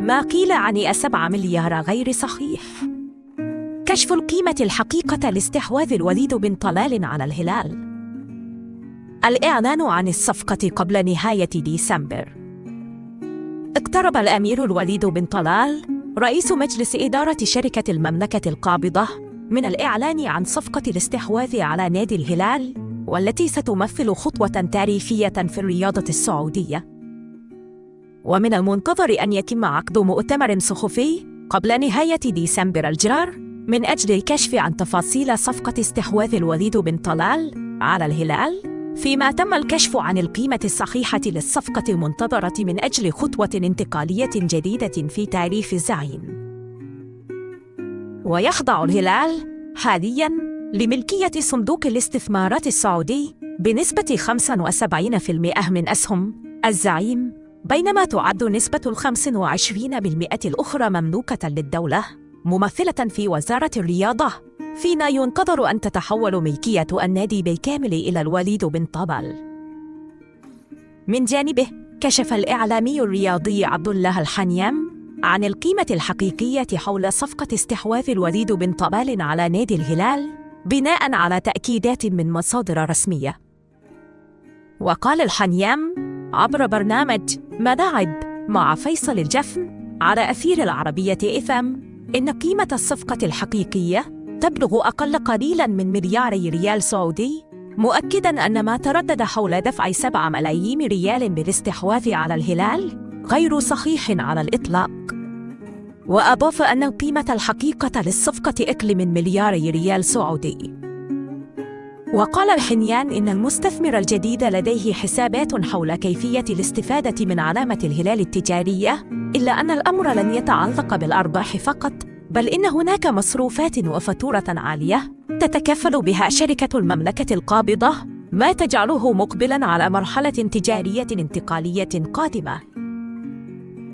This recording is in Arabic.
ما قيل عن 7 مليار غير صحيح. كشف القيمة الحقيقة لاستحواذ الوليد بن طلال على الهلال. الإعلان عن الصفقة قبل نهاية ديسمبر. اقترب الأمير الوليد بن طلال رئيس مجلس إدارة شركة المملكة القابضة من الإعلان عن صفقة الاستحواذ على نادي الهلال، والتي ستمثل خطوة تاريخية في الرياضة السعودية. ومن المنتظر أن يتم عقد مؤتمر صحفي قبل نهاية ديسمبر الجار من أجل الكشف عن تفاصيل صفقة استحواذ الوليد بن طلال على الهلال، فيما تم الكشف عن القيمة الصحيحة للصفقة المنتظرة من أجل خطوة انتقالية جديدة في تاريخ الزعيم. ويخضع الهلال حالياً لملكية صندوق الاستثمارات السعودي بنسبة 75% من أسهم الزعيم، بينما تعد نسبة 25% الأخرى مملوكة للدولة ممثلة في وزارة الرياضة، فيما ينتظر أن تتحول ملكية النادي بالكامل إلى الوليد بن طلال. من جانبه، كشف الإعلامي الرياضي عبد الله الحنيام عن القيمة الحقيقية حول صفقة استحواذ الوليد بن طلال على نادي الهلال بناء على تأكيدات من مصادر رسمية. وقال الحنيام عبر برنامج ملاعب مع فيصل الجفن على أثير العربية FM إن قيمة الصفقة الحقيقية تبلغ أقل قليلاً من 2 مليار ريال سعودي، مؤكداً أن ما تردد حول دفع 7 ملايين ريال بالاستحواذ على الهلال غير صحيح على الإطلاق. وأضاف أن القيمة الحقيقة للصفقة أقل من 1 مليار ريال سعودي. وقال الحنيان إن المستثمر الجديد لديه حسابات حول كيفية الاستفادة من علامة الهلال التجارية، إلا أن الأمر لن يتعلق بالأرباح فقط، بل إن هناك مصروفات وفاتورة عالية تتكفل بها شركة المملكة القابضة، ما تجعله مقبلاً على مرحلة تجارية انتقالية قادمة.